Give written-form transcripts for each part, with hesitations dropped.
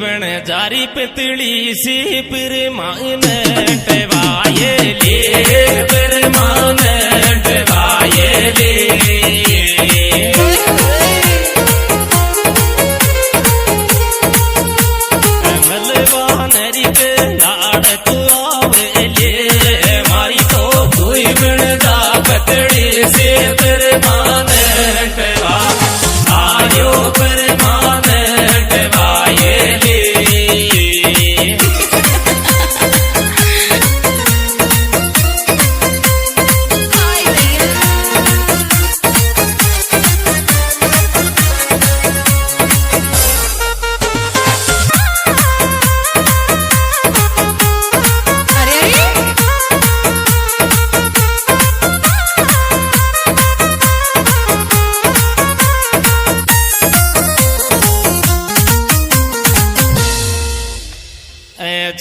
बन जारी पितली सी फिर मान टवाये ले फिर मान टवाये ले मलवा नरी के नाड़ तू आवे ले मारी तो कोई बन जा पितली सी फिर मान टवा आयो फिर मान टवाये ले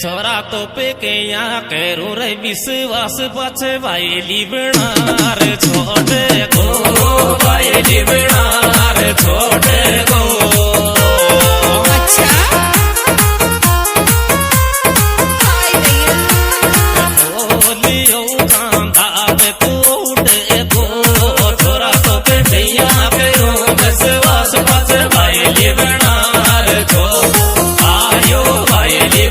छोरा तो पे के यहाँ करो रे विश्वास पछे वायली बनार छोड़ गो वायली बनार छोड़ गो अच्छा बोलियो कांदा पे कोट गो छोरा तो पे के यहाँ करो विश्वास पछे वायली बनार छोड़ आयो वायली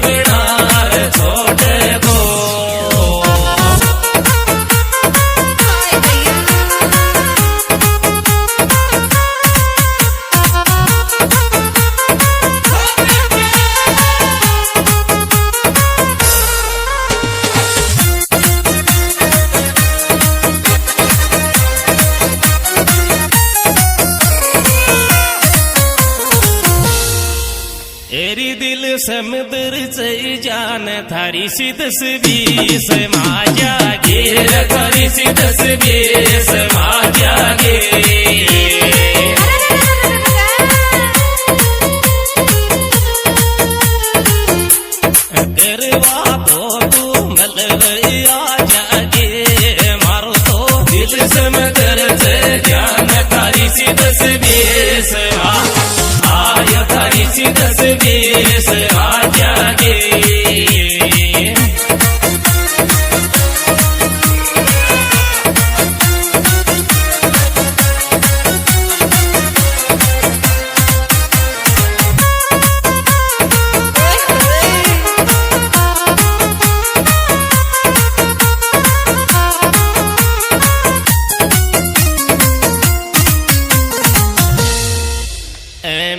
एरी दिल समुद्र से जान थारी सी तस्वीर से माजा घेर थारी सी तस्वीर से माजा करवा तो तू मलवैया जागे मारो तो दिल समुद्र से जान थारी सी तस्वीर से आया थारी सी तस्वीर से आ जागे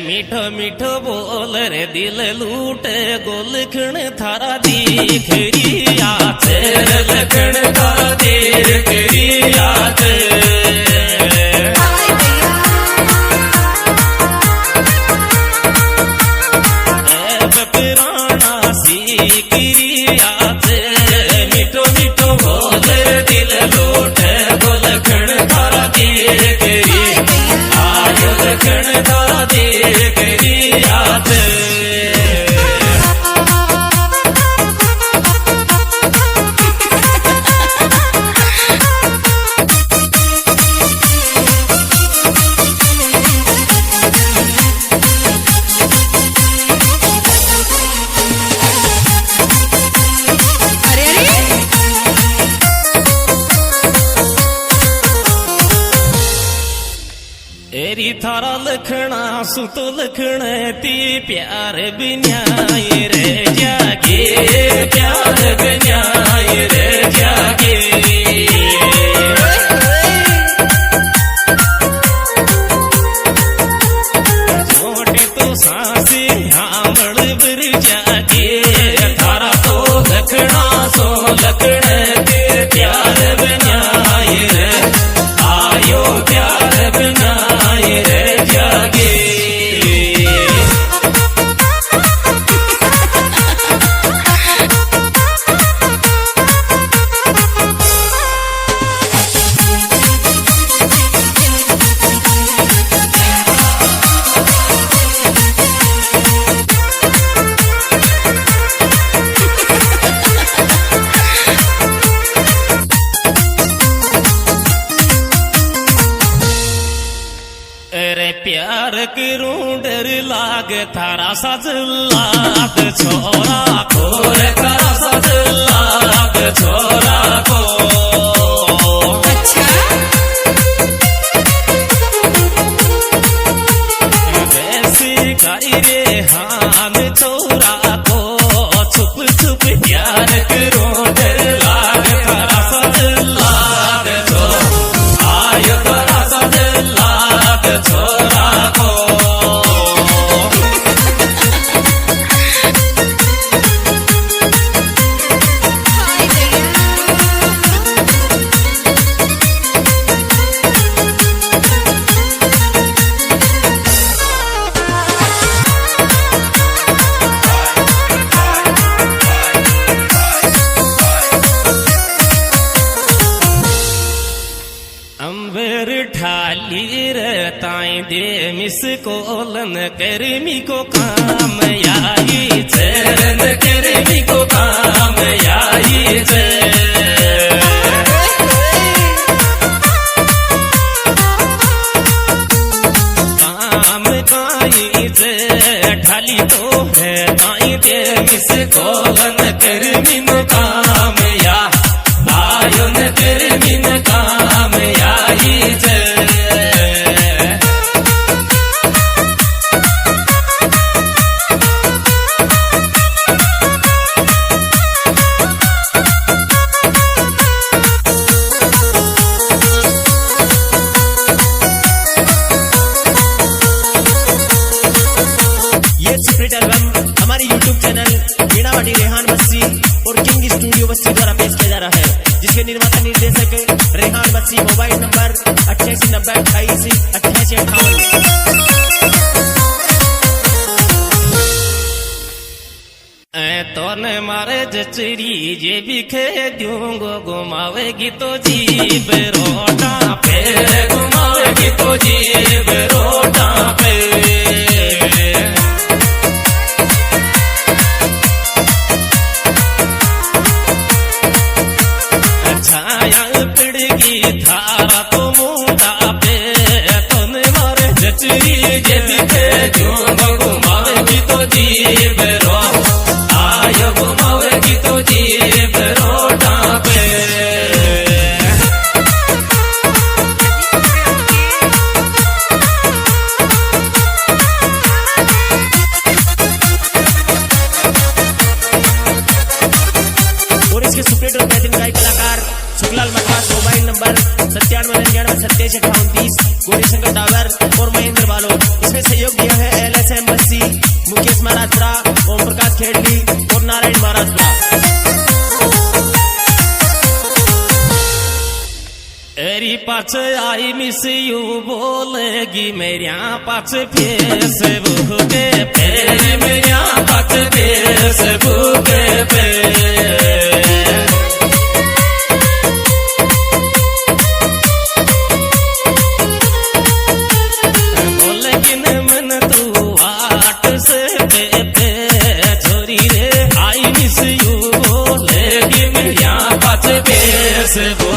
मीठो मीठो बोल रे दिल लूट गोलखण थारा दिखरी याद लखण थारा दिखरी याद पुराना सीखरी याद मीठो मीठो बोल दिल लूट गोलखण थारा दिखरी आयो लखण थारा दिखरी याद एरी थारा लखना सुत लखण ती प्यार बिन्याय रे जागे प्यार बिन्याय रे जागे छोटे तो सांसे हामड़ बर जागे थारा तो लखना सो लखण ते प्यार बिन्याय रे आयो प्यार बिन्याय रे जागे थारा सजलाद छोरा को रे थारा सजलाद छोरा को जैसी गाई रे हान छोरा को छुप छुप प्यार करो लाग थारा सजलाद छोरा आयो थारा सजलाद छोरा को अंबर ठाली रताई दे मिस कोलन करमी को काम आई चरण करमी को काम आई काम काई ठाली तो है ताई दे मिस कोलन करमी को काम या आयो न करमी न काम आई हमारे YouTube चैनल मीणावाटी रेहान बस्सी और किंग स्टूडियो बस्सी द्वारा पेश किया जा रहा है, जिसके निर्माता निर्देशक रेहान बस्सी। Mobile number 8890888858। तोने मारे जचरी जे बिखे दूंगो घुमावेगी तो जीव रोटा पे घुमावेगी तो जीव रोटा पे छाया पिड़गी थारा तो मुंडा पे तोने मारे जचरी जे दिखे दूंगो घुमावेगी तो जीव रो आयो घुमावेगी तो जीव रोटा पे और इसके सुपरहिट और बेहतरीन गायक कलाकार शुक्लाल मठास। Mobile number 9799875829। गौरीशंकर डावर और महेंद्र बालोद। इसमें सहयोग दिया है LSM बस्सी, मुकेश महाराजपुरा, ओम प्रकाश खेड़ली और नारायण महाराजपुरा। एरी पाछ आई मिस यू बोलेगी मेरिया पाछ फेसबुक पे मेरिया पाछ फेसबुक पे से वो